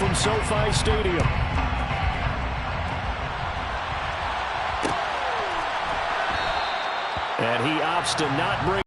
from SoFi Stadium. And he opts to not bring.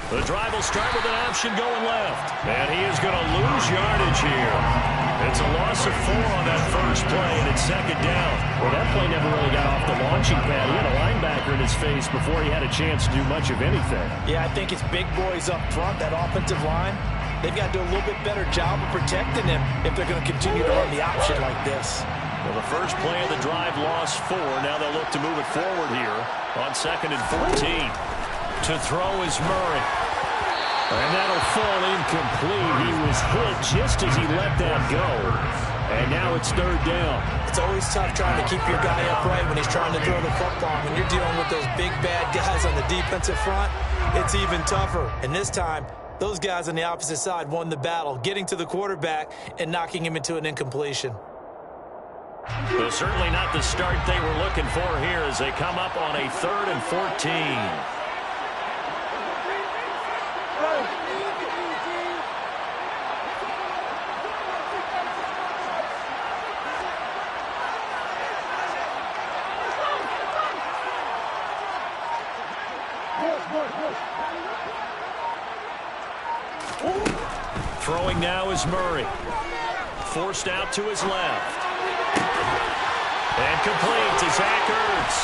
The drive will start with an option going left. And he is going to lose yardage here. It's a loss of 4 on that first play, and it's second down. Well, that play never really got off the launching pad. He had a linebacker in his face before he had a chance to do much of anything. Yeah, I think it's big boys up front, that offensive line. They've got to do a little bit better job of protecting him if they're going to continue to run the option like this. Well, the first play of the drive lost 4. Now they'll look to move it forward here on 2nd and 14. To throw is Murray. And that'll fall incomplete. He was hit just as he let that go. And now it's 3rd down. It's always tough trying to keep your guy upright when he's trying to throw the football. When you're dealing with those big, bad guys on the defensive front, it's even tougher. And this time, those guys on the opposite side won the battle, getting to the quarterback and knocking him into an incompletion. Well, certainly not the start they were looking for here as they come up on a 3rd and 14. Throwing now is Murray. Forced out to his left. And complete to Zach Ertz.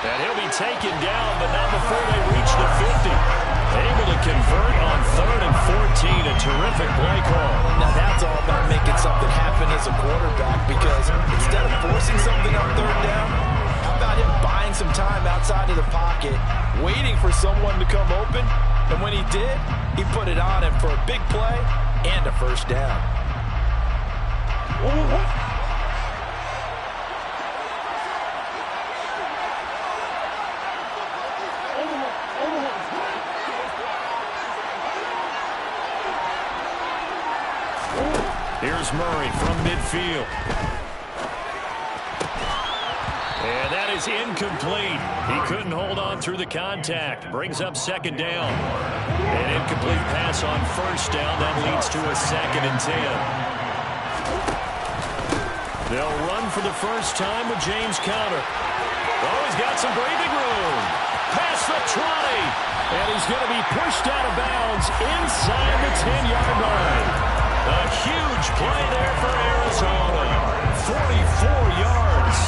And he'll be taken down, but not before they reach the 50. Able to convert on 3rd and 14. A terrific play call. Now that's all about making something happen as a quarterback, because instead of forcing something on 3rd down, how about him buying some time outside of the pocket, waiting for someone to come open, and when he did, he put it on him for a big play and a first down. Here's Murray from midfield. And that is incomplete. He couldn't hold on through the contact. Brings up 2nd down. An incomplete pass on 1st down. That leads to a 2nd and 10. They'll run for the first time with James Conner. Oh, he's got some breathing room. Past the 20. And he's going to be pushed out of bounds inside the 10-yard line. A huge play there for Arizona. 44 yards.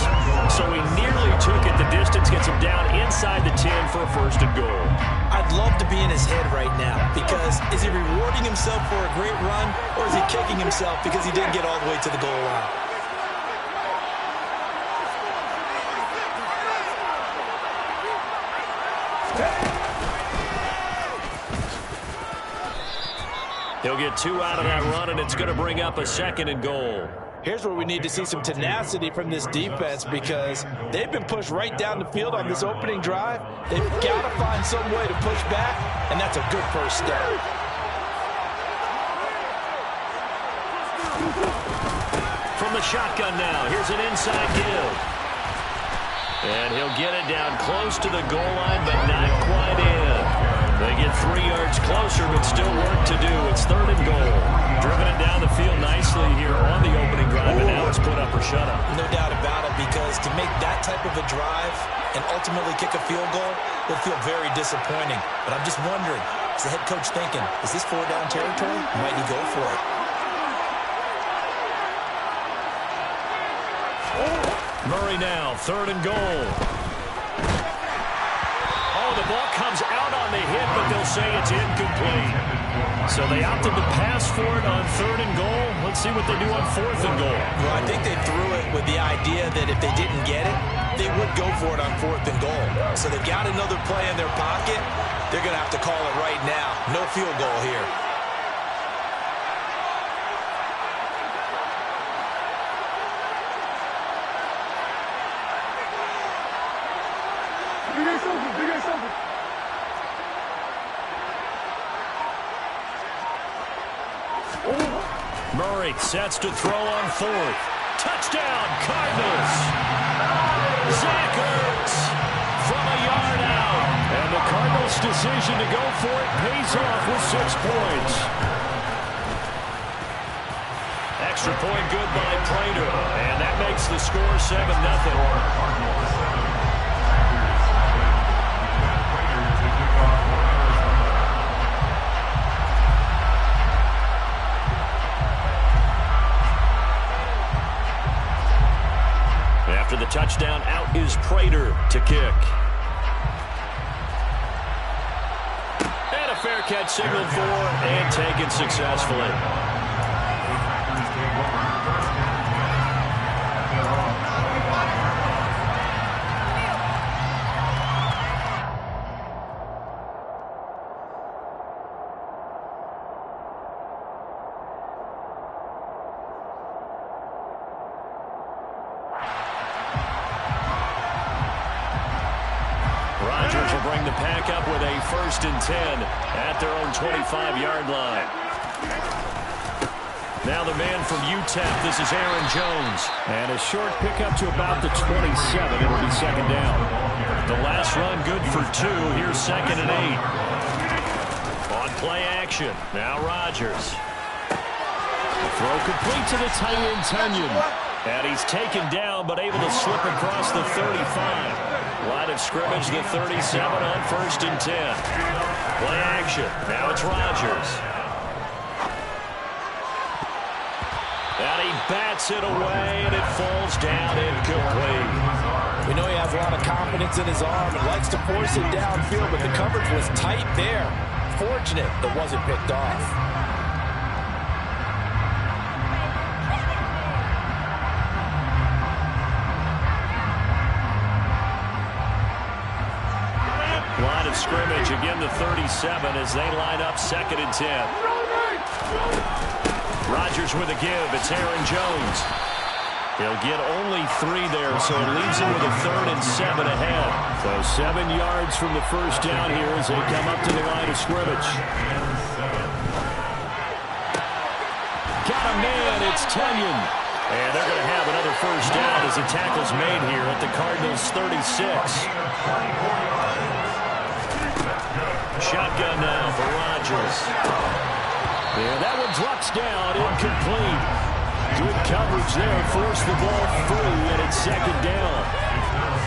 So he nearly took it the distance, gets him down inside the 10 for a 1st and goal. I'd love to be in his head right now, because is he rewarding himself for a great run, or is he kicking himself because he didn't get all the way to the goal line? He'll get 2 out of that run, and it's going to bring up a 2nd and goal. Here's where we need to see some tenacity from this defense, because they've been pushed right down the field on this opening drive. They've got to find some way to push back, and that's a good first step. From the shotgun now, here's an inside give. And he'll get it down close to the goal line, but not quite in. They get 3 yards closer, but still work to do. It's 3rd and goal. Driven it down the field nicely here on the opening drive, and now it's put up or shut up. No doubt about it, because to make that type of a drive and ultimately kick a field goal will feel very disappointing. But I'm just wondering, is the head coach thinking, is this 4-down territory? Might he go for it? Murray now, 3rd and goal. Oh, the ball comes out on the hit, but they'll say it's incomplete. So they opted to pass for it on 3rd and goal. Let's see what they do on 4th and goal. Well, I think they threw it with the idea that if they didn't get it, they would go for it on 4th and goal. So they've got another play in their pocket. They're going to have to call it right now. No field goal here. Murray sets to throw on 4th. Touchdown, Cardinals. Zach Ertz from a yard out. And the Cardinals' decision to go for it pays off with 6 points. Extra point good by Prater. And that makes the score 7-0. Touchdown out is Prater to kick. And a fair catch signaled for and taken successfully. Rodgers will bring the pack up with a 1st and 10 at their own 25-yard line. Now the man from UTEP, this is Aaron Jones. And a short pickup to about the 27. It'll be 2nd down. The last run good for 2. Here's 2nd and 8. On play action. Now Rodgers. Throw complete to the tight end, Tunyon. And he's taken down, but able to slip across the 35. Line of scrimmage, the 37 on 1st and 10. Play action. Now it's Rodgers. And he bats it away, and it falls down incomplete. We know he has a lot of confidence in his arm and likes to force it downfield, but the coverage was tight there. Fortunate it wasn't picked off. Line of scrimmage, again the 37 as they line up 2nd and 10. Rodgers with a give. It's Aaron Jones. He'll get only 3 there, so it leaves him with a 3rd and 7 ahead. So 7 yards from the 1st down here as they come up to the line of scrimmage. Got a man, it's Tunyon. And they're going to have another 1st down as the tackle's made here at the Cardinals' 36. Shotgun now for Rodgers. Yeah, that one drops down, incomplete. Good coverage there, forced the ball free, and it's 2nd down.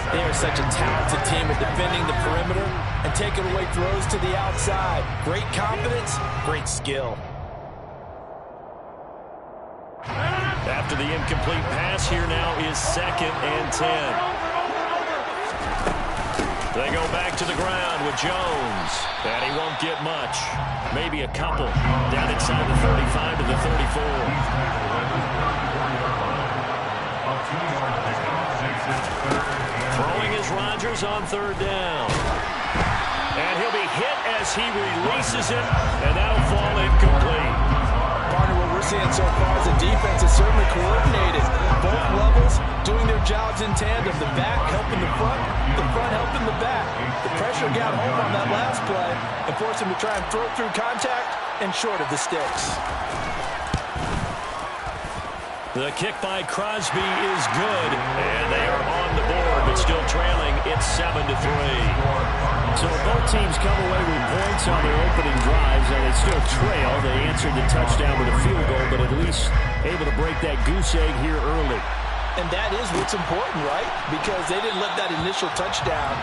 They are such a talented team at defending the perimeter and taking away throws to the outside. Great confidence, great skill. After the incomplete pass, here now is 2nd and 10. They go back to the ground with Jones. And he won't get much. Maybe a couple. Down inside the 35 to the 34. Throwing is Rodgers on 3rd down. And he'll be hit as he releases it. And that'll fall incomplete. Partner, what we're seeing so far is the defense is certainly coordinated. Both levels doing their jobs in tandem. The back helping the front helping the back. The pressure got home on that last play and forced him to try and throw through contact and short of the sticks. The kick by Crosby is good, and they are on the board, but still trailing. It's 7-3. So both teams come away with points on their opening drives, and they still trail. They answered the touchdown with a field goal, but at least able to break that goose egg here early. And that is what's important, right? Because they didn't let that initial touchdown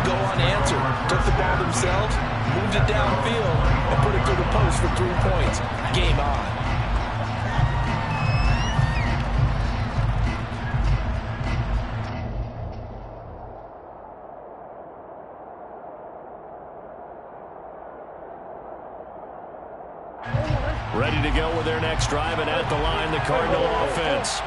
go unanswered. Took the ball themselves, moved it downfield, and put it through the post for 3 points. Game on. Ready to go with their next drive, and at the line, the Cardinal offense.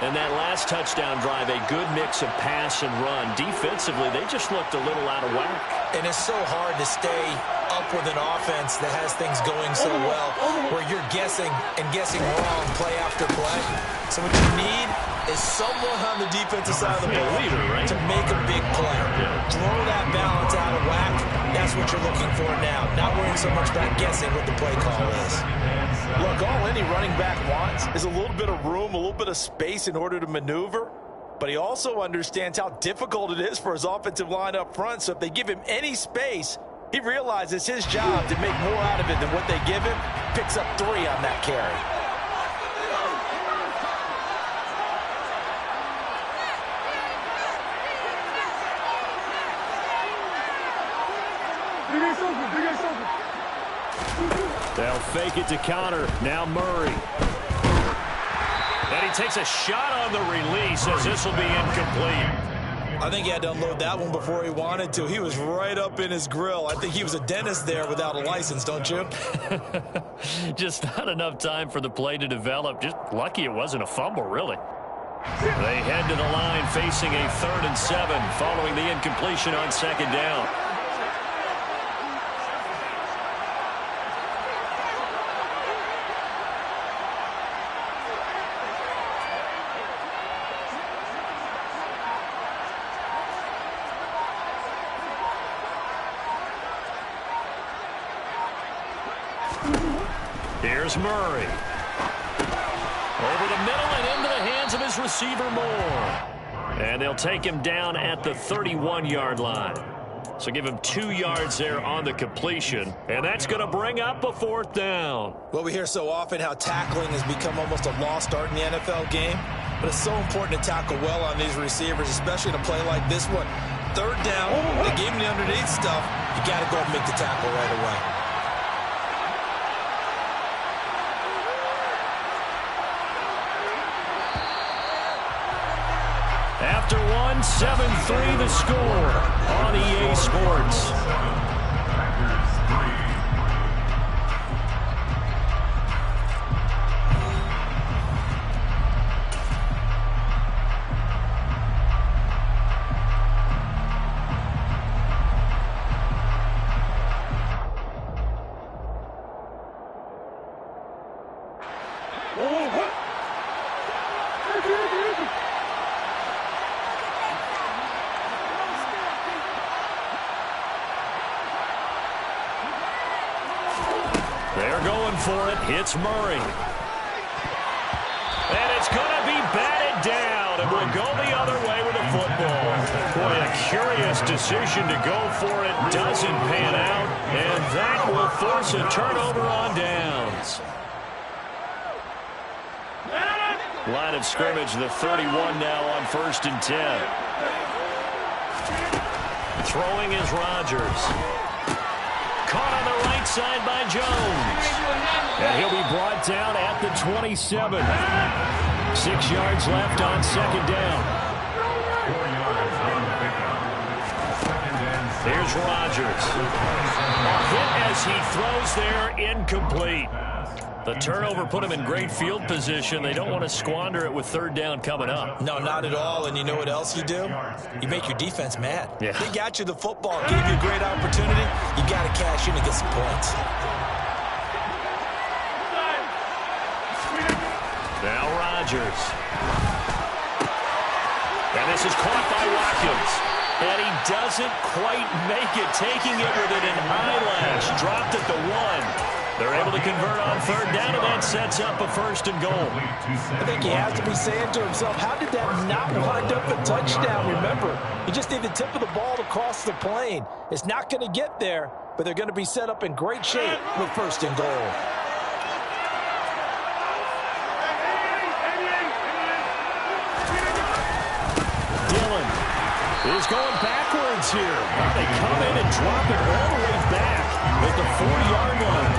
And that last touchdown drive, a good mix of pass and run. Defensively, they just looked a little out of whack. And it's so hard to stay up with an offense that has things going so well, where you're guessing and guessing wrong play after play. So what you need is someone on the defensive side of the ball to make a big play. Throw that balance out of whack. That's what you're looking for now. Not worrying so much about guessing what the play call is. Look, all any running back wants is a little bit of room, a little bit of space in order to maneuver. But he also understands how difficult it is for his offensive line up front. So if they give him any space, he realizes his job to make more out of it than what they give him. Picks up 3 on that carry. They'll fake it to counter. Now Murray. And And he takes a shot on the release as this will be incomplete. I think he had to unload that one before he wanted to. He was right up in his grill. I think he was a dentist there without a license, don't you? Just not enough time for the play to develop. Just lucky it wasn't a fumble, really. They head to the line facing a 3rd and 7 following the incompletion on 2nd down. Here's Murray. Over the middle and into the hands of his receiver, Moore. And they'll take him down at the 31-yard line. So give him 2 yards there on the completion. And that's going to bring up a 4th down. Well, we hear so often how tackling has become almost a lost art in the NFL game. But it's so important to tackle well on these receivers, especially in a play like this one. 3rd down, they gave him the underneath stuff. You got to go and make the tackle right away. After 1, 7-3 the score on EA Sports. For it, hits Murray. And it's going to be batted down, and will go the other way with the football. Boy, a curious decision to go for it. Doesn't pan out, and that will force a turnover on downs. Line of scrimmage, the 31 now on 1st and 10. Throwing is Rodgers. Caught on the right side by Jones. And he'll be brought down at the 27. 6 yards left on 2nd down. Here's Rodgers. A hit as he throws there, incomplete. The turnover put him in great field position. They don't want to squander it with 3rd down coming up. No, not at all. And you know what else you do? You make your defense mad. Yeah. They got you the football, gave you a great opportunity. You got to cash in and get some points. Now Rodgers. And this is caught by Watkins. And he doesn't quite make it, taking it within an eyelash. Dropped at the 1. They're able to convert on 3rd down, and that sets up a 1st and goal. I think he has to be saying to himself, how did that not wind up a touchdown? Remember, you just need the tip of the ball to cross the plane. It's not going to get there, but they're going to be set up in great shape with 1st and goal. Dillon is going backwards here. They come in and drop it all the way back at the 4-yard line.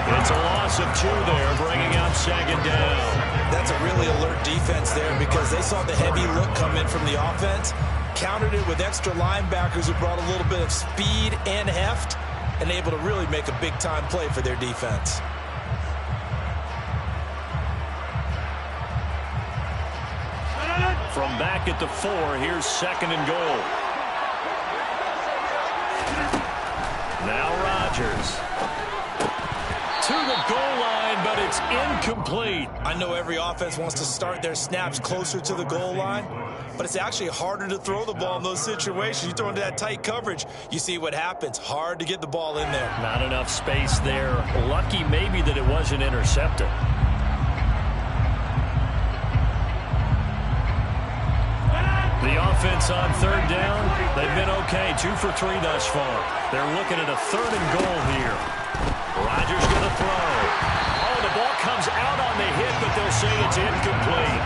It's a loss of 2 there, bringing up 2nd down. That's a really alert defense there because they saw the heavy look come in from the offense, countered it with extra linebackers who brought a little bit of speed and heft, and able to really make a big-time play for their defense. From back at the 4, here's 2nd and goal. Now Rodgers. To the goal line, but it's incomplete. I know every offense wants to start their snaps closer to the goal line, but it's actually harder to throw the ball in those situations. You throw into that tight coverage, you see what happens. Hard to get the ball in there. Not enough space there. Lucky maybe that it wasn't intercepted. The offense on 3rd down, they've been okay. 2 for 3 thus far. They're looking at a 3rd and goal here. Rodgers going to throw. Oh, the ball comes out on the hit, but they'll say it's incomplete.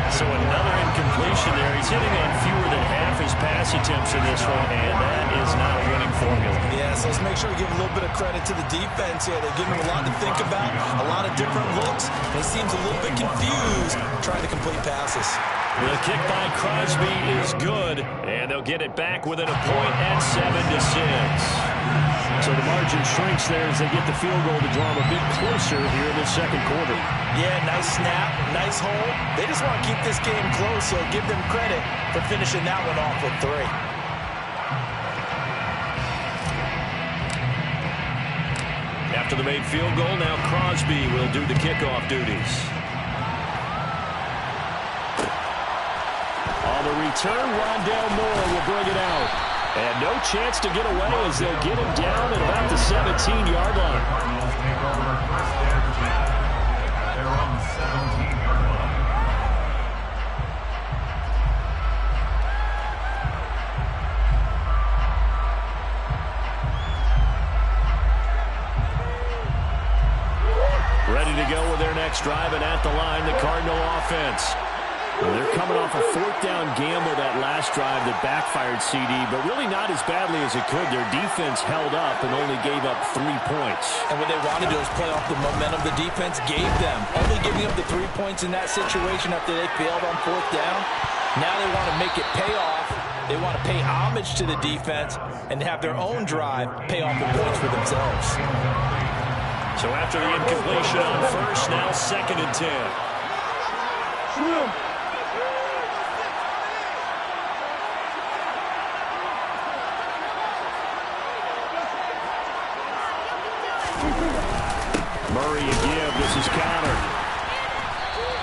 So another incompletion there. He's hitting on fewer than half his pass attempts in this one, and that is not a winning formula. Yeah, so So let's make sure we give a little bit of credit to the defense here. They're giving him a lot to think about, a lot of different looks, and he seems a little bit confused trying to complete passes. The kick by Crosby is good, and they'll get it back within a point at 7-6. So the margin shrinks there as they get the field goal to draw them a bit closer here in the second quarter. Yeah, nice snap, nice hold. They just want to keep this game close, so give them credit for finishing that one off with 3. After the made field goal, now Crosby will do the kickoff duties. On the return, Rondale Moore will bring it out. And no chance to get away as they'll get him down at about the 17-yard line. Ready to go with their next drive, and at the line, the Cardinal offense. Well, they're coming off a fourth-down gamble that last drive that backfired, CD, but really not as badly as it could. Their defense held up and only gave up 3 points. And what they wanted to do is play off the momentum the defense gave them. Only giving up the 3 points in that situation after they failed on fourth down. Now they want to make it pay off. They want to pay homage to the defense and have their own drive pay off the points for themselves. So after the incompletion on first, now 2nd and 10. Murray again. This is countered.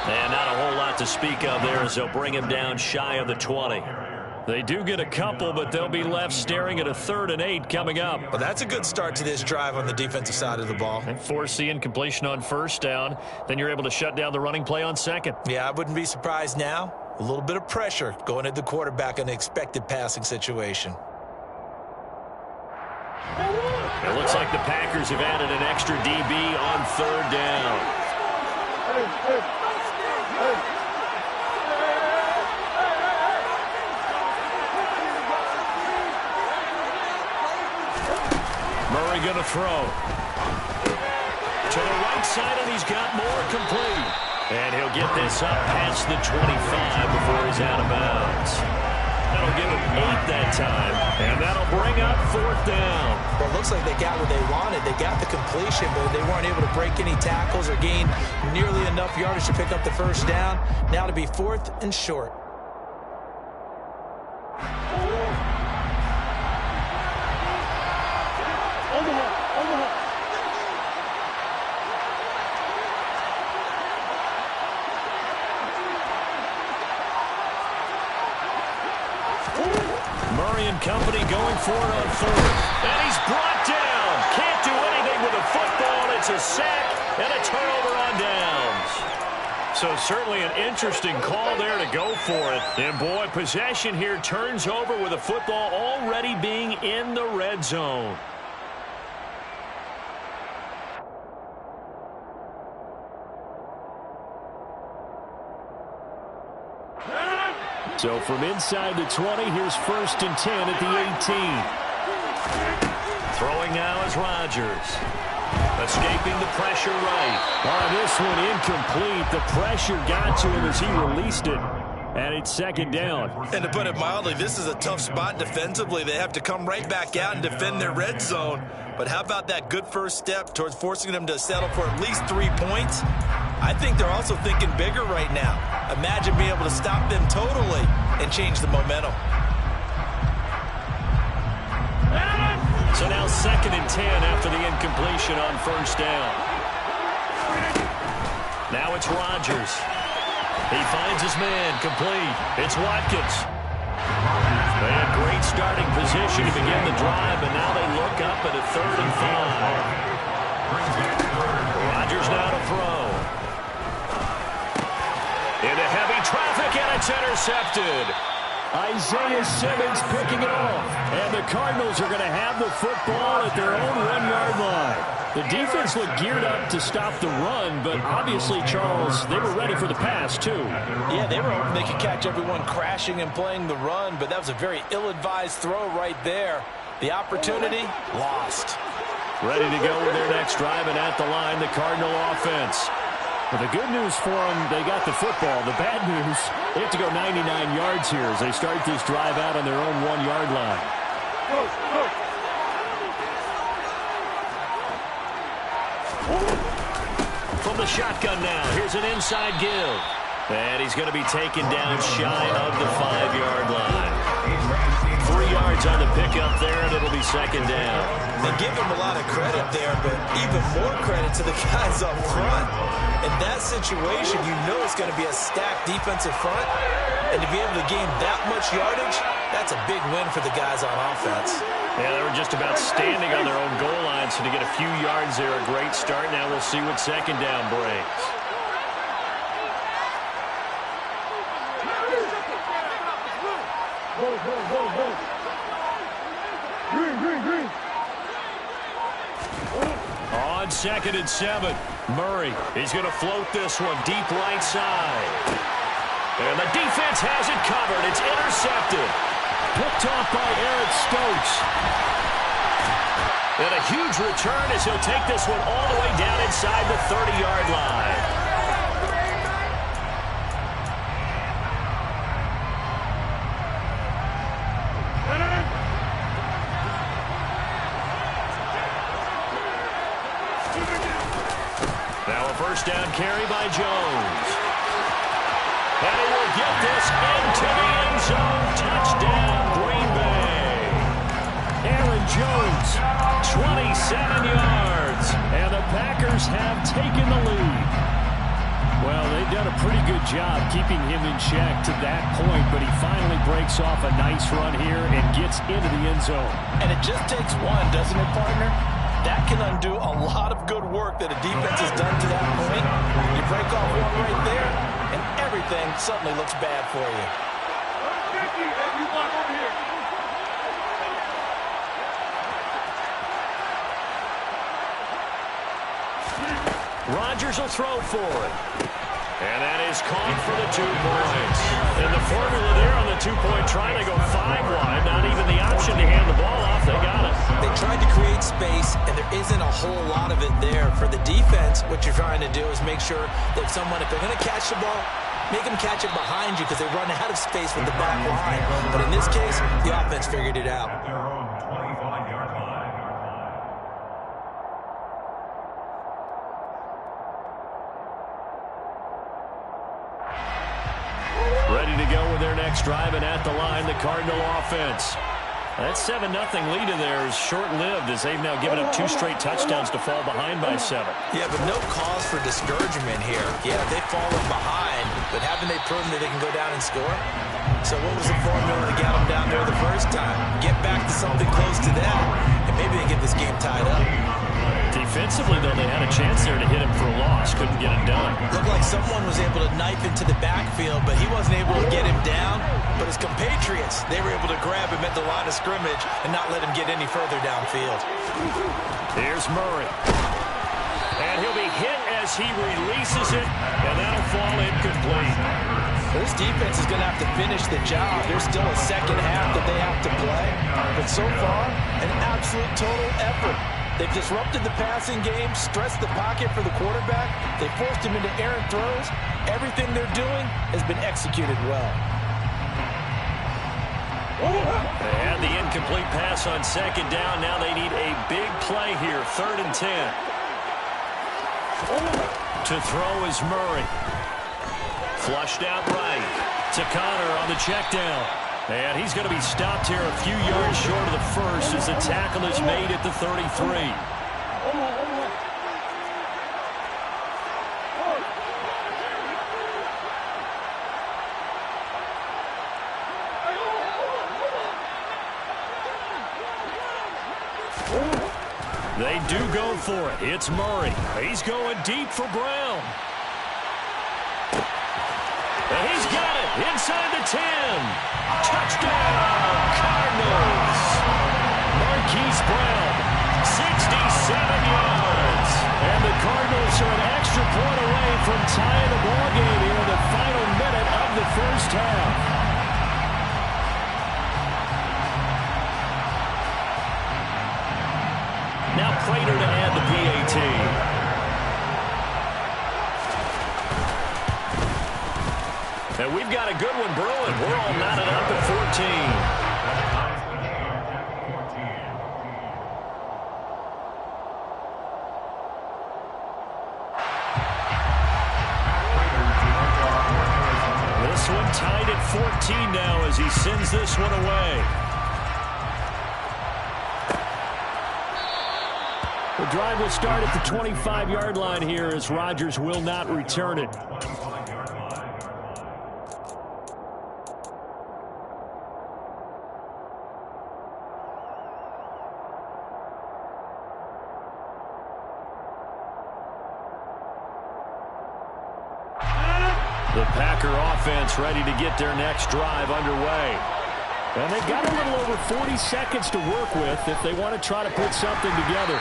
And not a whole lot to speak of there as they'll bring him down shy of the 20. They do get a couple, but they'll be left staring at a 3rd and 8 coming up. Well, that's a good start to this drive on the defensive side of the ball. And force the incompletion on first down. Then you're able to shut down the running play on second. Yeah, I wouldn't be surprised now. A little bit of pressure going at the quarterback in an expected passing situation. It looks like the Packers have added an extra DB on 3rd down. Murray going to throw. To the right side, and he's got more complete. And he'll get this up past the 25 before he's out of bounds. That'll give him 8 that time, and that'll bring up 4th down. Well, it looks like they got what they wanted. They got the completion, but they weren't able to break any tackles or gain nearly enough yardage to pick up the first down. Now to be 4th and short. Murray and company going for it on 4th. And he's brought down. Can't do anything with the football. It's a sack and a turnover on downs. So certainly an interesting call there to go for it. And boy, possession here turns over with the football already being in the red zone. So from inside the 20, here's 1st and 10 at the 18. Throwing now is Rodgers. Escaping the pressure right. On this one, incomplete. The pressure got to him as he released it. And it's 2nd down. And to put it mildly, this is a tough spot defensively. They have to come right back out and defend their red zone. But how about that good first step towards forcing them to settle for at least 3 points? I think they're also thinking bigger right now. Imagine being able to stop them totally and change the momentum. So now 2nd and 10 after the incompletion on first down. Now it's Rodgers. He finds his man, complete. It's Watkins. They had great starting position to begin the drive, and now they look up at a 3rd and 5. Rodgers now to throw. Into heavy traffic, and it's intercepted. Isaiah Simmons picking it off. And the Cardinals are going to have the football at their own 1-yard line. The defense looked geared up to stop the run, but obviously, Charles, they were ready for the pass, too. Yeah, they were hoping they could catch everyone crashing and playing the run, but that was a very ill-advised throw right there. The opportunity lost. Ready to go with their next drive, and at the line, the Cardinal offense. Well, the good news for them, they got the football. The bad news, they have to go 99 yards here as they start this drive out on their own 1-yard line. From the shotgun now, here's an inside give. And he's going to be taken down shy of the 5-yard line. 3 yards on the pickup there, and it'll be second down. They give him a lot of credit there, but even more credit to the guys up front. In that situation, you know it's going to be a stacked defensive front, and to be able to gain that much yardage, that's a big win for the guys on offense. Yeah, they were just about standing on their own goal line, so to get a few yards there, a great start. Now we'll see what second down brings. On 2nd and 7, Murray is going to float this one deep right side. And the defense has it covered. It's intercepted. Picked off by Eric Stokes. And a huge return as he'll take this one all the way down inside the 30-yard line. Now a first down carry by Jones. And he will get this into the end zone. Touchdown, Green Bay. Aaron Jones, 27 yards. And the Packers have taken the lead. Well, they've done a pretty good job keeping him in check to that point, but he finally breaks off a nice run here and gets into the end zone. And it just takes one, doesn't it, partner? That can undo a lot of good work that a defense has done to that point. You break off one right there, and everything suddenly looks bad for you. Rodgers will throw for it. And that is caught for the 2 points. And the formula there on the 2-point try, they go 5 wide. Not even the option to hand the ball off. They got it. They tried to create space, and there isn't a whole lot of it there. For the defense, what you're trying to do is make sure that someone, if they're going to catch the ball, make them catch it behind you because they run out of space with the back line. But in this case, the offense figured it out. Ready to go with their next drive, and at the line, the Cardinal offense. That 7-0 lead of theirs is short-lived as they've now given up 2 straight touchdowns to fall behind by 7. Yeah, but no cause for discouragement here. Yeah, they've fallen behind, but haven't they proven that they can go down and score? So what was the formula that got them down there the first time? Get back to something close to that, and maybe they get this game tied up. Defensively, though, they had a chance there to hit him for a loss. Couldn't get it done. Looked like someone was able to knife into the backfield, but he wasn't able to get him down. But his compatriots, they were able to grab him at the line of scrimmage and not let him get any further downfield. Here's Murray. And he'll be hit as he releases it, and that'll fall incomplete. This defense is going to have to finish the job. There's still a second half that they have to play. But so far, an absolute total effort. They've disrupted the passing game, stressed the pocket for the quarterback. They forced him into errant throws. Everything they're doing has been executed well. They had the incomplete pass on second down. Now they need a big play here, 3rd and 10. To throw is Murray. Flushed out right to Connor on the check down. And he's going to be stopped here a few yards short of the first as the tackle is made at the 33. They do go for it. It's Murray. He's going deep for Brown. And he's got it inside the 10. Touchdown, Cardinals. Marquise Brown, 67 yards. And the Cardinals are an extra point away from tying the ballgame here in the final minute of the first half. Prater to add the PAT. And we've got a good one brewing. We're all knotted up at 14. This one tied at 14 now as he sends this one away. The drive will start at the 25-yard line here as Rodgers will not return it. The Packer offense ready to get their next drive underway. And they've got a little over 40 seconds to work with if they want to try to put something together.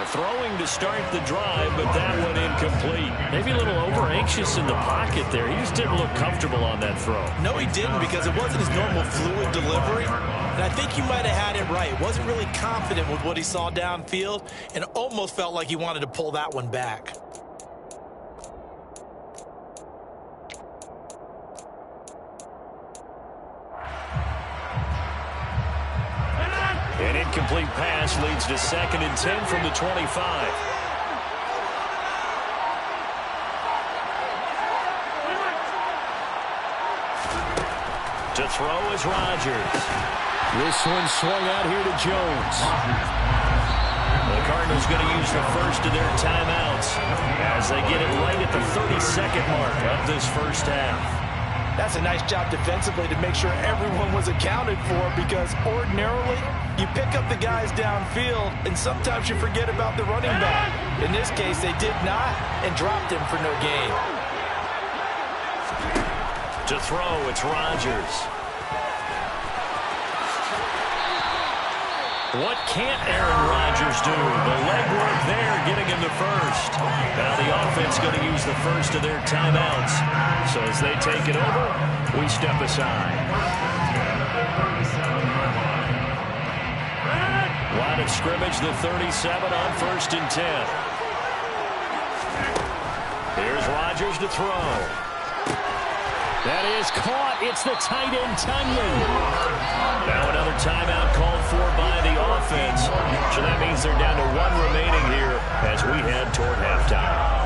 Throwing to start the drive, but that one incomplete. Maybe a little over-anxious in the pocket there. He just didn't look comfortable on that throw. No, he didn't, because it wasn't his normal fluid delivery. And I think you might have had it right. Wasn't really confident with what he saw downfield and almost felt like he wanted to pull that one back. An incomplete pass leads to 2nd and 10 from the 25. To throw is Rodgers. This one swung out here to Jones. The Cardinals going to use the first of their timeouts as they get it right at the 32nd mark of this first half. That's a nice job defensively to make sure everyone was accounted for, because ordinarily you pick up the guys downfield and sometimes you forget about the running back. In this case, they did not and dropped him for no gain. To throw, it's Rodgers. What can't Aaron Rodgers do? The legwork there getting him the first. Now the offense going to use the first of their timeouts. So as they take it over, we step aside. Line of scrimmage, the 37 on 1st and 10. Here's Rodgers to throw. That is caught. It's the tight end, Tunyon. Now another timeout called for by the offense. So that means they're down to 1 remaining here as we head toward halftime.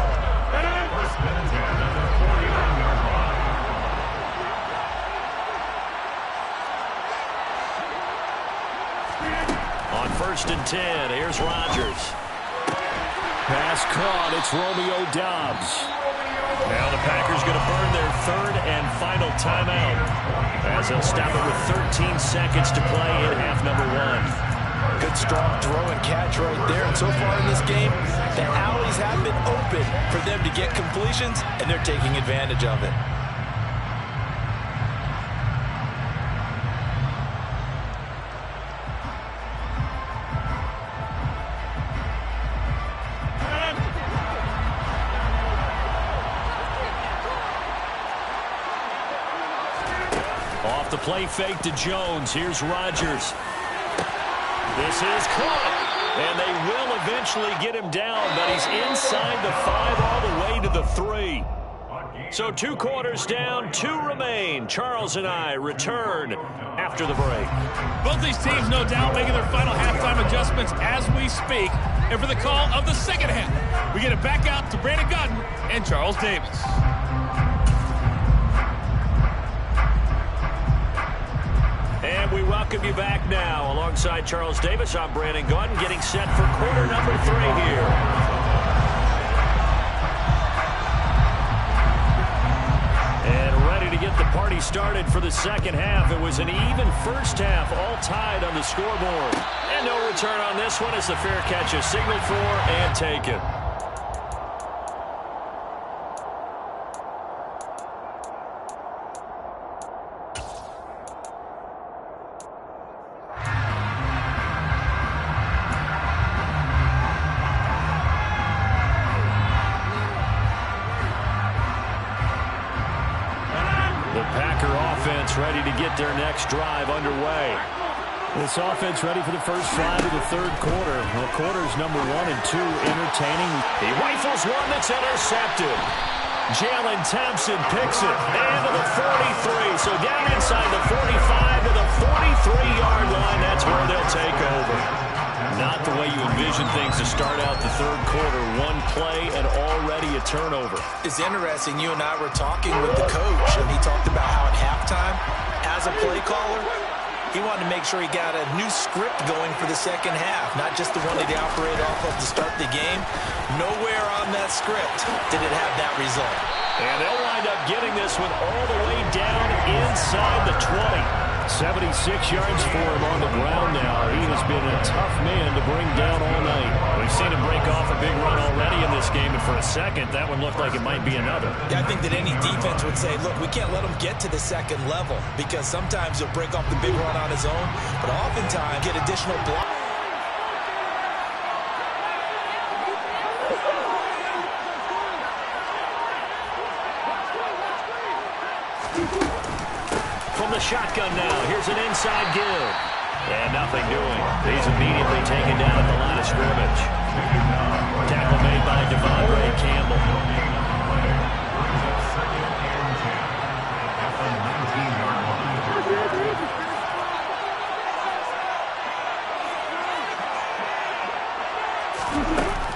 On 1st and 10, here's Rodgers. Pass caught. It's Romeo Doubs. Now the Packers going to burn their 3rd and final timeout as they'll stop it with 13 seconds to play in half number 1. Good strong throw and catch right there. And so far in this game, the alleys have been open for them to get completions, and they're taking advantage of it. Off the play fake to Jones. Here's Rodgers. This is caught. And they will eventually get him down, but he's inside the 5 all the way to the 3. So 2 quarters down, 2 remain. Charles and I return after the break. Both these teams, no doubt, making their final halftime adjustments as we speak. And for the call of the second half, we get it back out to Brandon Gunn and Charles Davis. And we welcome you back now. Alongside Charles Davis, I'm Brandon Gunn, getting set for quarter number 3 here. And ready to get the party started for the second half. It was an even first half, all tied on the scoreboard. And no return on this one as the fair catch is signaled for and taken. Ready to get their next drive underway. This offense ready for the first drive of the third quarter. Well, quarters number 1 and 2 entertaining. He rifles one that's intercepted. Jalen Thompson picks it. And to the 43. So down inside the 45 to the 43-yard line. That's where they'll take over. Not the way you envision things to start out the third quarter. One play and already a turnover. It's interesting. You and I were talking with the coach, and he talked about how at halftime, as a play caller, he wanted to make sure he got a new script going for the second half, not just the one that he operated off of to start the game. Nowhere on that script did it have that result. And they'll wind up getting this one all the way down inside the 20. 76 yards for him on the ground now. He has been a tough man to bring down all night. We've seen him break off a big run already in this game, and for a second, that one looked like it might be another. Yeah, I think that any defense would say, look, we can't let him get to the second level because sometimes he'll break off the big run on his own, but oftentimes get additional block. From the shotgun now, here's an inside give. And nothing doing. He's immediately taken down at the line of scrimmage. Tackle made by Devondre Campbell.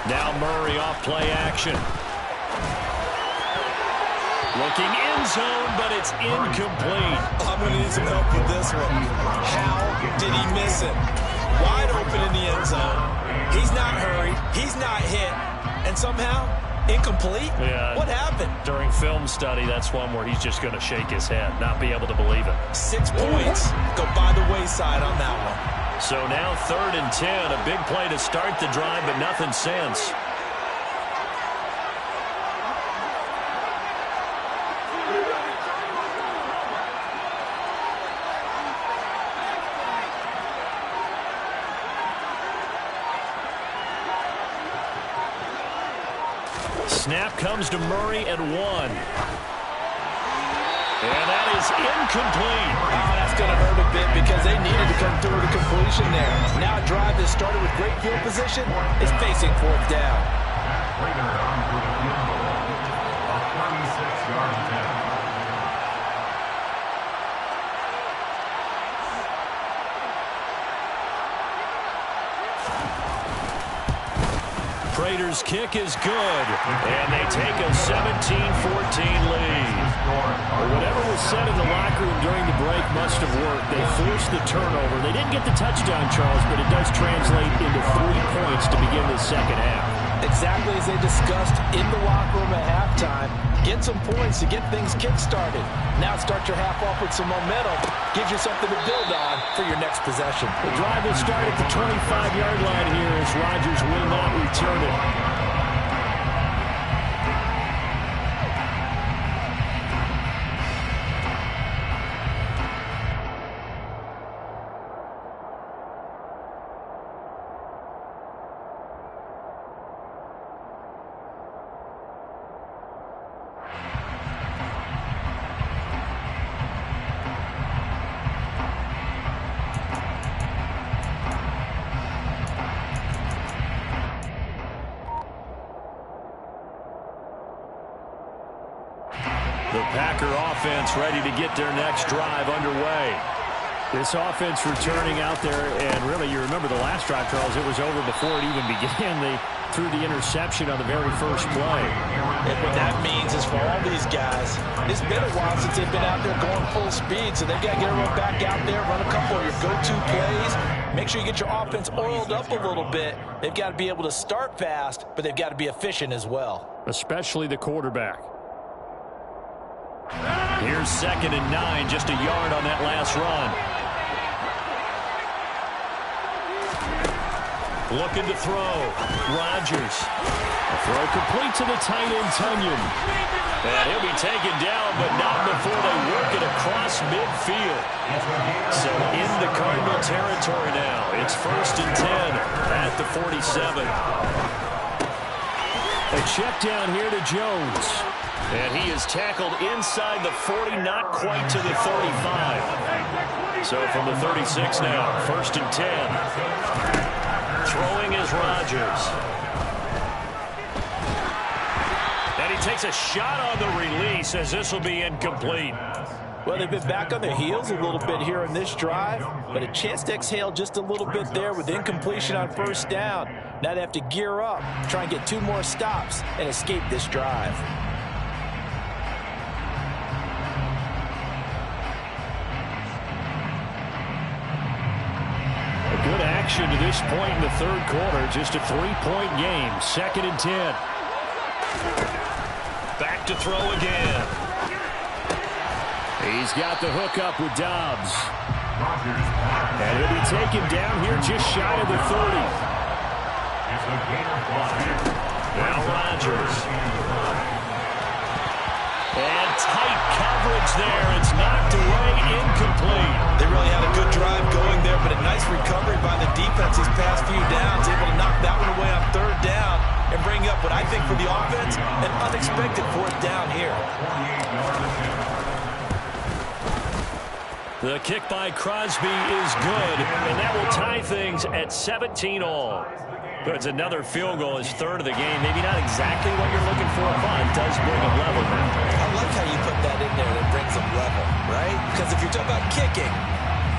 Now Murray off play action. Looking in zone, but it's incomplete. I'm going to need some help with this one. How did he miss it? Wide open in the end zone. He's not hurried. He's not hit. And somehow, incomplete? Yeah. What happened? During film study, that's one where he's just going to shake his head, not be able to believe it. 6 points go by the wayside on that one. So now 3rd and 10. A big play to start the drive, but nothing since. Snap comes to Murray at 1. And that is incomplete. Oh, that's going to hurt a bit because they needed to come through with a completion there. Now a drive that started with great field position is facing 4th down. 26 yards down. Prater's kick is good, and they take a 17-14 lead. Whatever was said in the locker room during the break must have worked. They forced the turnover. They didn't get the touchdown, Charles, but it does translate into 3 points to begin the second half. Exactly as they discussed in the locker room at halftime. Get some points to get things kick-started. Now start your half off with some momentum. Gives you something to build on for your next possession. The drive will start at the 25-yard line here as Rodgers will not return it. The Packer offense ready to get their next drive underway. This offense returning out there, and really, you remember the last drive, Charles, it was over before it even began. They threw the interception on the very first play. And what that means is for all these guys, it's been a while since they've been out there going full speed, so they've got to get everyone back out there, run a couple of your go-to plays, make sure you get your offense oiled up a little bit. They've got to be able to start fast, but they've got to be efficient as well. Especially the quarterback. Here's 2nd and 9, just a yard on that last run. Looking to throw. Rodgers. A throw complete to the tight end, Tunyon. And he'll be taken down, but not before they work it across midfield. So into Cardinal territory now. It's 1st and 10 at the 47. A check down here to Jones. And he is tackled inside the 40, not quite to the 35. So from the 36 now, 1st and 10. Throwing is Rodgers. And he takes a shot on the release as this will be incomplete. Well, they've been back on their heels a little bit here in this drive, but a chance to exhale just a little bit there with incompletion on 1st down. Now they have to gear up, try and get 2 more stops, and escape this drive. Good action to this point in the 3rd quarter. Just a 3-point game. 2nd and 10. Back to throw again. He's got the hook up with Dobbs. And he'll be taken down here just shy of the 30. Now Rodgers. And tight coverage there. It's knocked away, incomplete. They really had a good drive going there, but a nice recovery by the defense these past few downs. Able to knock that one away on 3rd down and bring up what I think for the offense, an unexpected 4th down here. The kick by Crosby is good, and that will tie things at 17 all. It's another field goal, his 3rd of the game. Maybe not exactly what you're looking for, but it does bring them level now. I like how you put that in there that brings them level, right? Because if you're talking about kicking,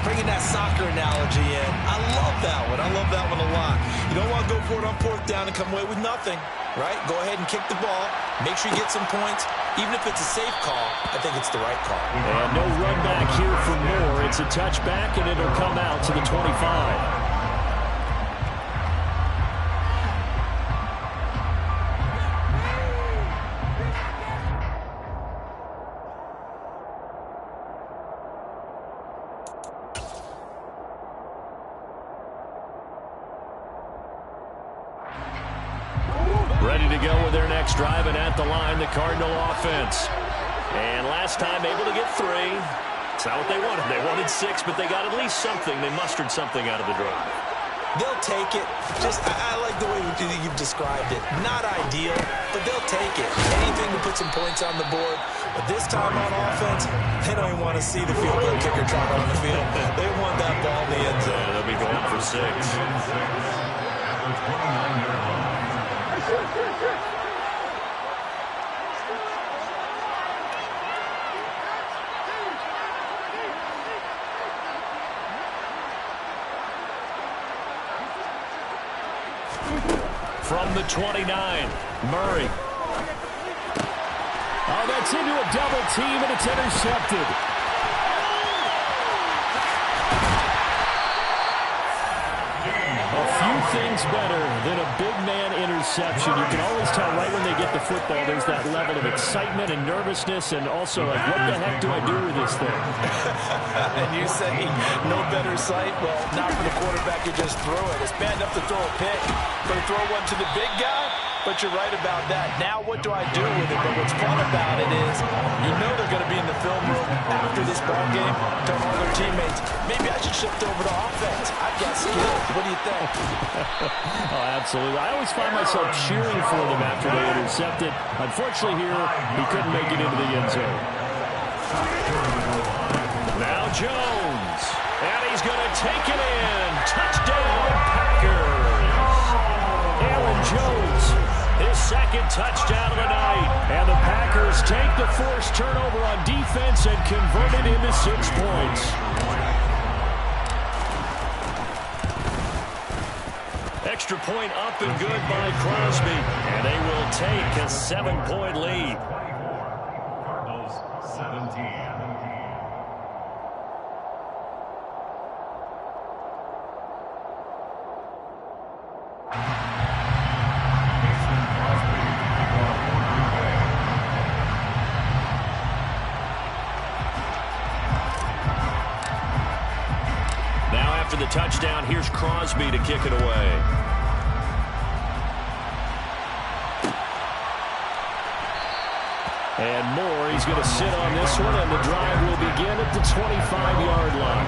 bringing that soccer analogy in, I love that one. I love that one a lot. You don't want to go for it on 4th down and come away with nothing, right? Go ahead and kick the ball. Make sure you get some points. Even if it's a safe call, I think it's the right call. And no run back here for Moore. It's a touchback, and it'll come out to the 25. Ready to go with their next drive, and at the line, the Cardinal offense. And last time able to get 3. It's not what they wanted. They wanted 6, but they got at least something. They mustered something out of the drive. They'll take it. I like the way you've described it. Not ideal, but they'll take it. Anything to put some points on the board. But this time on offense, they don't even want to see the field goal kicker trying on the field. They want that ball in the end zone. They'll be going for 6. From the 29, Murray. Oh, that's into a double team, and it's intercepted. A few things better than a big man interception. You can always tell right when they get the football, there's that level of excitement and nervousness, and also like, what the heck do I do with this thing? And you say no better sight? Well, not for the quarterback, you just throw it. It's bad enough to throw a pick, but to throw one to the big guy? But you're right about that. Now what do I do with it? But what's fun about it is you know they're going to be in the film room after this ball game, telling all their teammates, maybe I should shift over to offense. I've got skills. What do you think? Oh, absolutely. I always find myself cheering for them after they intercept it. Unfortunately here, he couldn't make it into the end zone. Now Jones. And he's going to take it in. Touchdown, Packers. Aaron Jones, his 2nd touchdown of the night. And the Packers take the forced turnover on defense and convert it into 6 points. Extra point up and good by Crosby. And they will take a 7-point lead. Cardinals 17. After the touchdown, here's Crosby to kick it away. And Moore, he's going to sit on this one, and the drive will begin at the 25-yard line.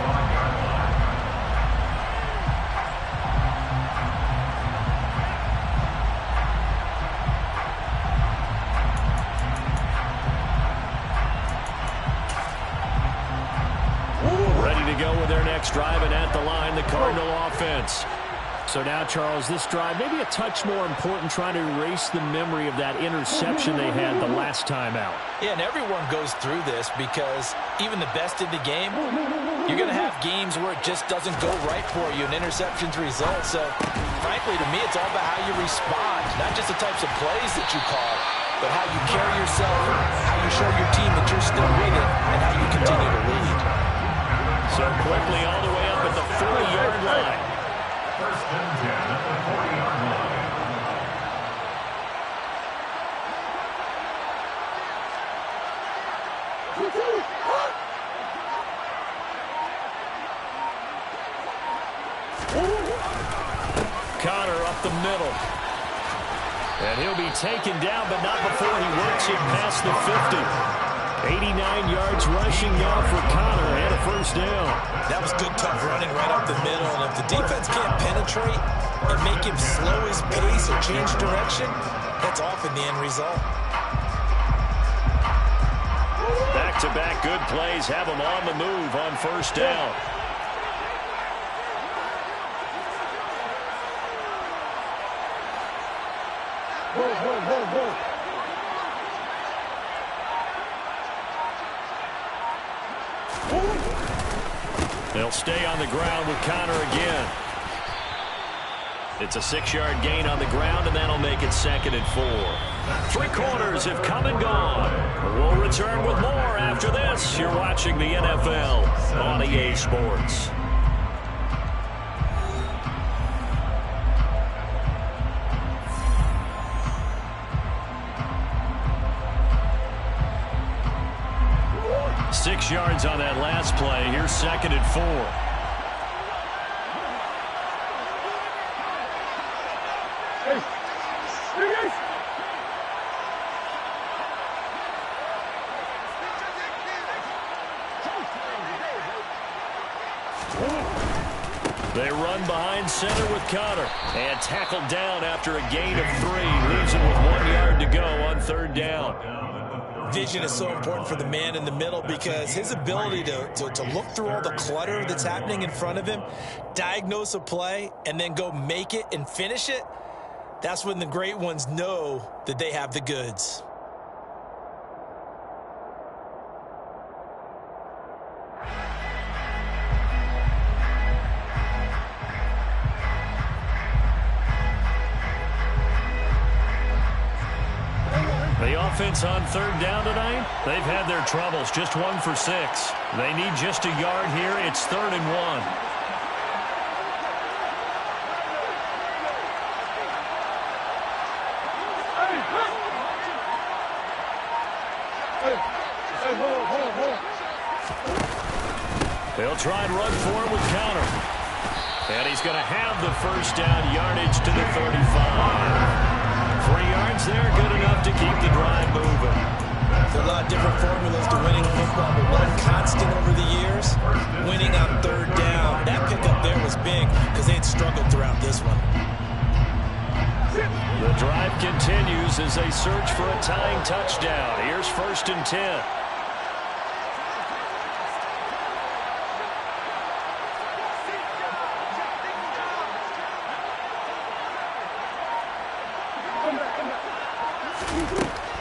Ready to go with quarterbacks driving at the line, the Cardinal offense. So now, Charles, this drive maybe a touch more important, trying to erase the memory of that interception they had the last time out. Yeah, and everyone goes through this because even the best in the game, you're going to have games where it just doesn't go right for you, and interceptions result. So, frankly, to me, it's all about how you respond, not just the types of plays that you call, but how you carry yourself, how you show your team that you're still with it, and how you continue to lead. So quickly all the way up at the 40-yard line. First and 10 at the 40-yard line. Connor up the middle. And he'll be taken down, but not before he works it past the 50. 89 yards rushing now for Connor and a first down. That was good, tough running right up the middle. And if the defense can't penetrate and make him slow his pace or change direction, that's often the end result. Back-to-back good plays have him on the move on first down. They'll stay on the ground with Connor again. It's a 6-yard gain on the ground, and that'll make it second and 4. 3 quarters have come and gone. We'll return with more after this. You're watching the NFL on EA Sports. Six yards on that last play. Here's second and 4. They run behind center with Connor. And tackled down after a gain of 3. Leaves him with 1 yard to go on third down. Vision is so important for the man in the middle because his ability to look through all the clutter that's happening in front of him, diagnose a play, and then go make it and finish it, that's when the great ones know that they have the goods. The offense on third down tonight, they've had their troubles. Just 1 for 6. They need just a yard here. It's 3rd and 1. They'll try and run for it with Connor. And he's going to have the first down, yardage to the 35. 3 yards there, good enough to keep the drive moving. There are a lot of different formulas to winning football, but one constant over the years, winning on third down. That pickup there was big because they had struggled throughout this one. The drive continues as they search for a tying touchdown. Here's 1st and 10.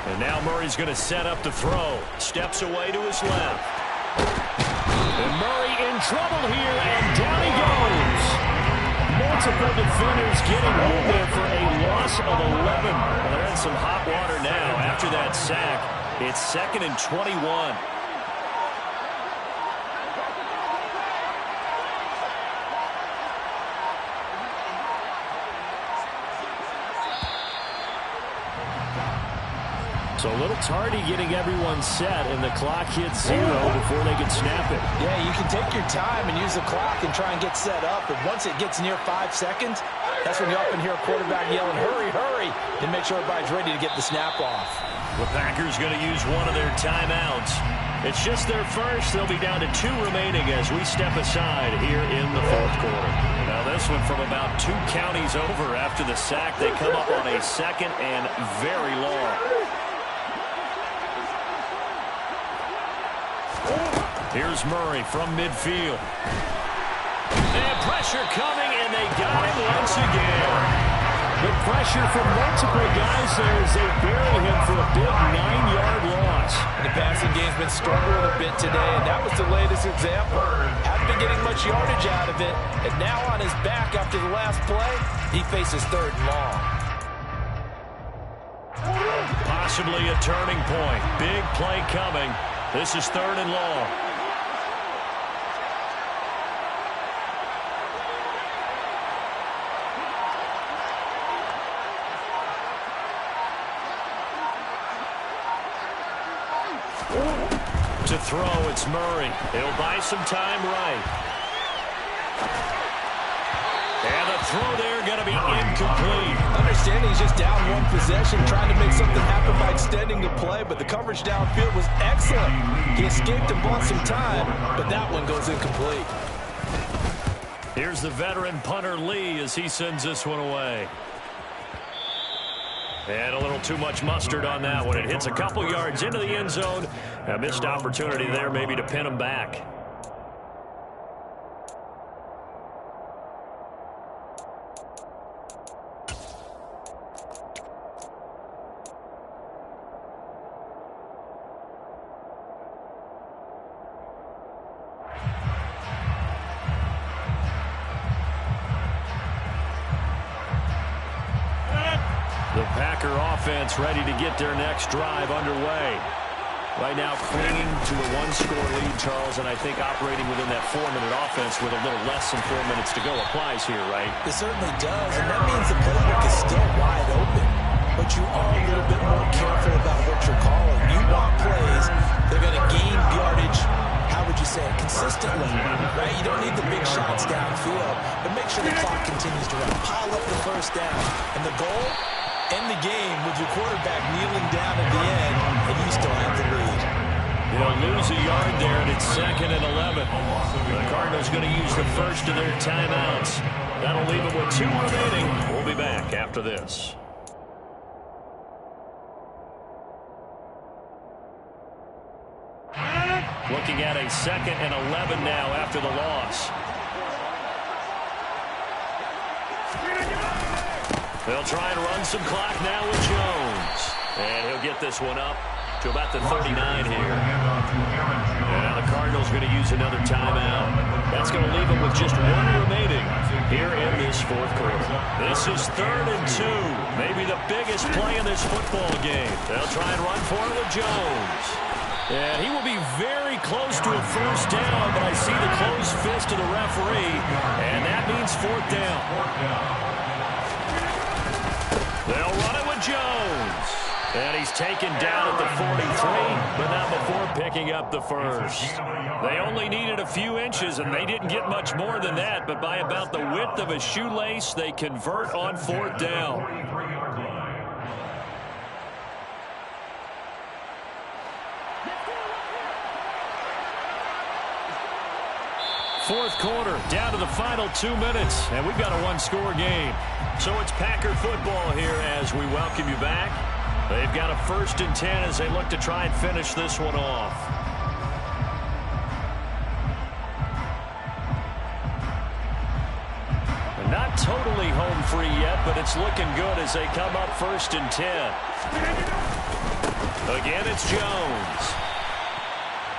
And now Murray's going to set up the throw. Steps away to his left. And Murray in trouble here, and down he goes. Multiple defenders getting home there for a loss of 11. Well, they're in some hot water now after that sack. It's 2nd and 21. So a little tardy getting everyone set, and the clock hits 0 before they can snap it. Yeah, you can take your time and use the clock and try and get set up, but once it gets near 5 seconds, that's when you often hear a quarterback yelling, hurry, hurry, to make sure everybody's ready to get the snap off. The Packers going to use one of their timeouts. It's just their first. They'll be down to 2 remaining as we step aside here in the 4th quarter. Now this one from about 2 counties over after the sack. They come up on a 2nd and very long. Here's Murray from midfield. pressure coming, and they got him once again. The pressure from multiple guys there as they bury him for a big 9-yard loss. And the passing game's been struggling a bit today, and that was the latest example. Hasn't been getting much yardage out of it, and now on his back after the last play, he faces 3rd and long. Possibly a turning point. Big play coming. This is 3rd and long. To throw, it's Murray. He'll buy some time right. And the throw there going to be incomplete. Understanding he's just down one possession, trying to make something happen by extending the play, but the coverage downfield was excellent. He escaped and bought some time, but that one goes incomplete. Here's the veteran punter Lee as he sends this one away. And a little too much mustard on that one. It hits a couple yards into the end zone. A missed opportunity there maybe to pin him back. The Packer offense ready to get their next drive underway. Right now clinging to a 1-score lead, Charles, and I think operating within that 4-minute offense with a little less than 4 minutes to go applies here, right? It certainly does, and that means the playbook is still wide open. But you are a little bit more careful about what you're calling. You want plays that are going to gain yardage, how would you say it, consistently, right? You don't need the big shots downfield, but make sure the clock continues to run. Pile up the first down. And the goal? End the game with your quarterback kneeling down at the end, and you still have the lead. They'll lose a yard there, and it's 2nd and 11. The Cardinals going to use the first of their timeouts. That'll leave them with 2 remaining. We'll be back after this. Looking at a 2nd and 11 now after the loss. They'll try and run some clock now with Jones. And he'll get this one up to about the 39 here. And now the Cardinals going to use another timeout. That's going to leave them with just 1 remaining here in this 4th quarter. This is 3rd and 2. Maybe the biggest play in this football game. They'll try and run for it with Jones. And he will be very close to a first down, but I see the closed fist of the referee, and that means 4th down. They'll run it with Jones. And he's taken down at the 43, but not before picking up the first. They only needed a few inches, and they didn't get much more than that, but by about the width of a shoelace, they convert on 4th down. Fourth quarter, down to the final 2 minutes, and we've got a 1-score game. So it's Packer football here as we welcome you back. They've got a 1st and 10 as they look to try and finish this one off. Not totally home free yet, but it's looking good as they come up 1st and 10. Again, it's Jones.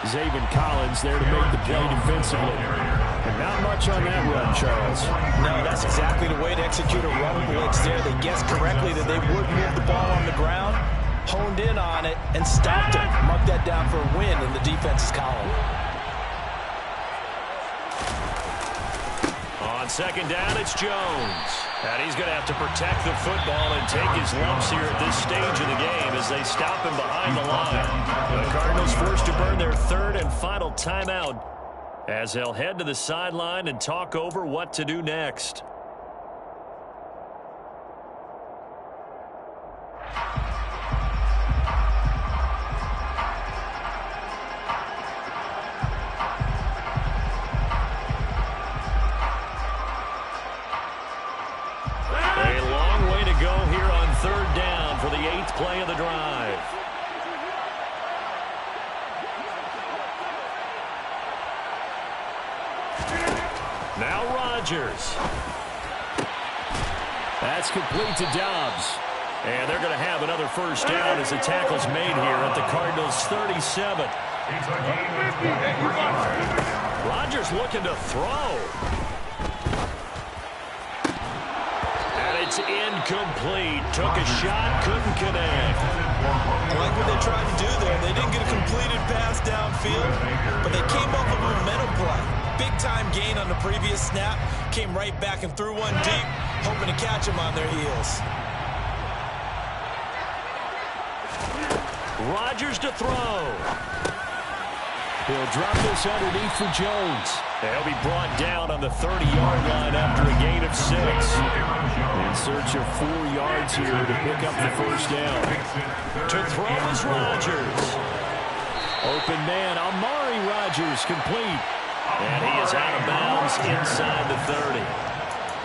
Zaven Collins there to make the play defensively. And not much on that run, Charles. No, that's exactly the way to execute a run blitz there. They guessed correctly that they would move the ball on the ground, honed in on it, and stopped it. Mark that down for a win in the defense's column. On 2nd down, it's Jones. And he's going to have to protect the football and take his lumps here at this stage of the game as they stop him behind the line. The Cardinals forced to burn their 3rd and final timeout as they'll head to the sideline and talk over what to do next. For the 8th play of the drive. Now Rodgers. That's complete to Dobbs. And they're going to have another first down as the tackle's made here at the Cardinals' 37. Rodgers looking to throw. And it's incomplete. Took a shot, couldn't connect. I like what they tried to do there. They didn't get a completed pass downfield, but they came up with a momentum play. Big-time gain on the previous snap. Came right back and threw one deep, hoping to catch them on their heels. Rodgers to throw. He'll drop this underneath for Jones. He'll be brought down on the 30-yard line after a gain of 6. In search of 4 yards here to pick up the first down. To throw is Rodgers. Open man, Amari Rodgers complete. And he is out of bounds inside the 30.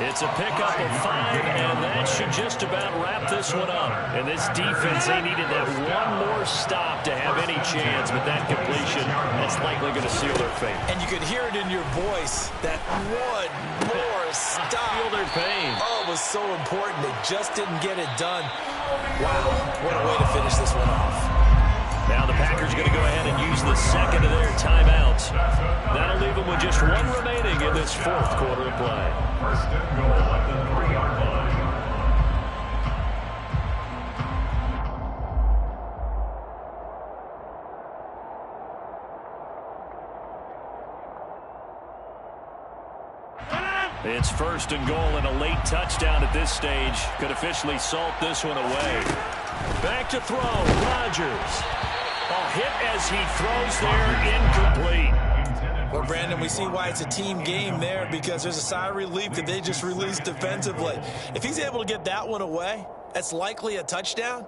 It's a pickup of 5, and that should just about wrap this one up. And this defense, they needed that one more stop to have any chance, but that completion, that's likely going to seal their fate. And you could hear it in your voice, that one more stop. Feel their pain. Oh, it was so important. They just didn't get it done. Wow, what a way to finish this one off. Now the Packers going to go ahead and use the second of their timeouts. That'll leave them with just one remaining in this fourth quarter of play. First and goal at the 3-yard line. It's first and goal, and a late touchdown at this stage could officially salt this one away. Back to throw, Rodgers. A hit as he throws there, incomplete. Well, Brandon, we see why it's a team game there, because there's a sigh of relief that they just released defensively. If he's able to get that one away, that's likely a touchdown.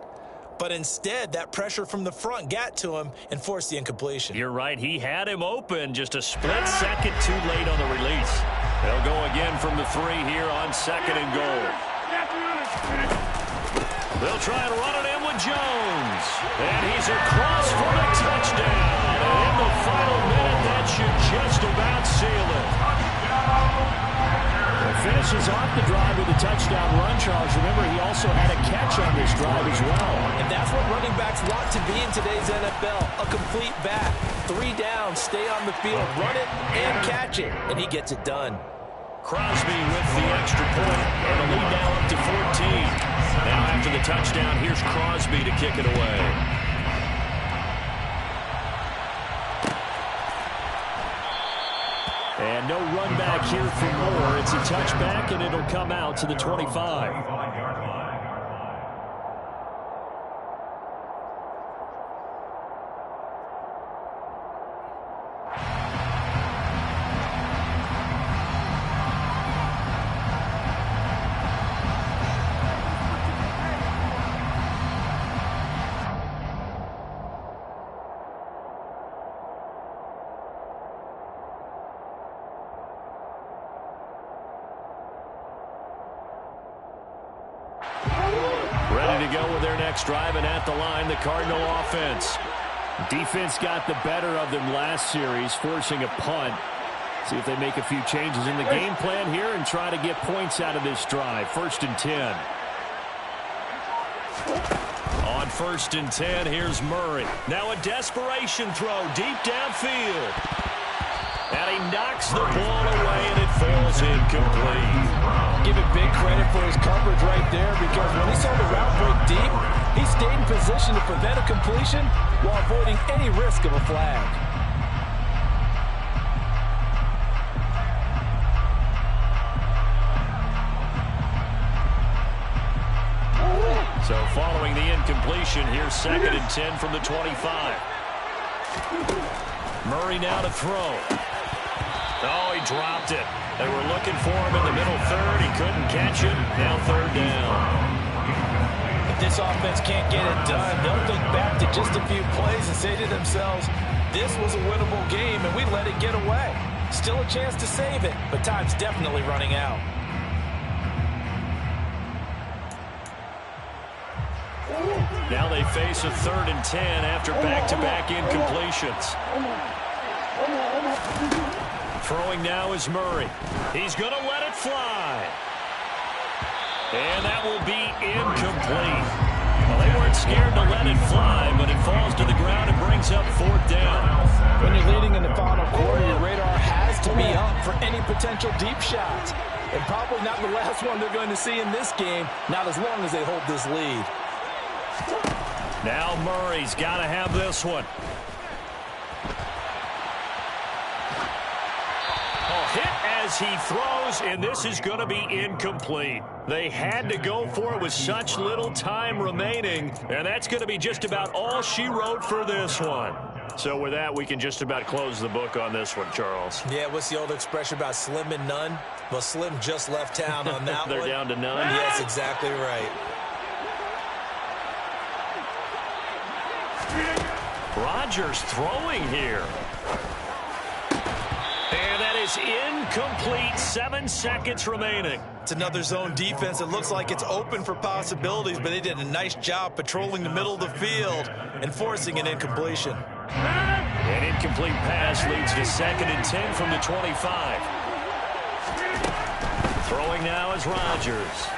But instead, that pressure from the front got to him and forced the incompletion. You're right. He had him open, just a split second too late on the release. They'll go again from the 3 here on second and goal. They'll try and run it in with Jones. And he's across for a touchdown. And in the final minute, that should just about seal it. Finishes off the drive with a touchdown run, Charles. Remember, he also had a catch on this drive as well. And that's what running backs want to be in today's NFL, a complete back. 3 down, stay on the field, run it and catch it, and he gets it done. Crosby with the extra point, and the lead now up to 14. Now after the touchdown, here's Crosby to kick it away. And no run back here for Moore. It's a touchback, and it'll come out to the 25. Ready to go with their next drive, and at the line, the Cardinal offense. Defense got the better of them last series, forcing a punt. See if they make a few changes in the game plan here and try to get points out of this drive. First and 10. On first and 10, here's Murray. Now a desperation throw deep downfield. And he knocks the ball away, and it falls incomplete. Give it big credit for his coverage right there, because when he saw the route break deep, he stayed in position to prevent a completion while avoiding any risk of a flag. So following the incompletion, here's second and 10 from the 25. Murray now to throw. Oh, he dropped it. They were looking for him in the middle third. He couldn't catch it. Now third down. If this offense can't get it done, they'll think back to just a few plays and say to themselves, this was a winnable game and we let it get away. Still a chance to save it, but time's definitely running out. Now they face a third and 10 after back-to-back incompletions. Throwing now is Murray. He's going to let it fly. And that will be incomplete. Well, they weren't scared to let it fly, but it falls to the ground and brings up 4th down. When you're leading in the final quarter, your radar has to be up for any potential deep shots. And probably not the last one they're going to see in this game, not as long as they hold this lead. Now Murray's got to have this one. Hit as he throws, and this is going to be incomplete. They had to go for it with such little time remaining, and that's going to be just about all she wrote for this one. So with that, we can just about close the book on this one, Charles. Yeah, what's the old expression about slim and none? Well, Slim just left town on that They're one. down to none? Yes, exactly right. Rodgers throwing here. And that is incomplete. 7 seconds remaining. It's another zone defense. It looks like it's open for possibilities, but they did a nice job patrolling the middle of the field and forcing an incompletion. An incomplete pass leads to 2nd and 10 from the 25. Throwing now is Rodgers.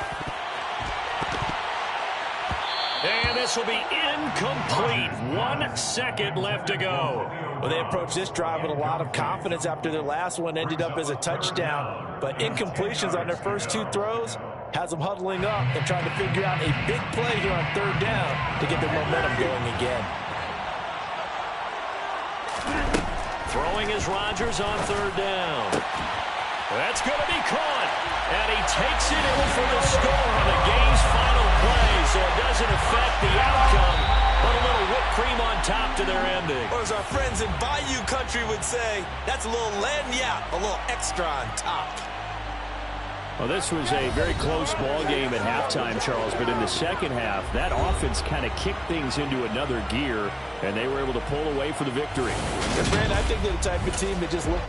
And this will be incomplete. 1 second left to go. Well, they approached this drive with a lot of confidence after their last one ended up as a touchdown. But incompletions on their first 2 throws has them huddling up and trying to figure out a big play here on 3rd down to get their momentum going again. Throwing is Rodgers on 3rd down. That's going to be caught. And he takes it in for the score on the game's final play, so it doesn't affect the outcome, but a little whipped cream on top to their ending. Or as our friends in Bayou Country would say, that's a little lagniappe, a little extra on top. Well, this was a very close ball game at halftime, Charles, but in the second half, that offense kind of kicked things into another gear, and they were able to pull away for the victory. Brand, I think they're the type of team that just look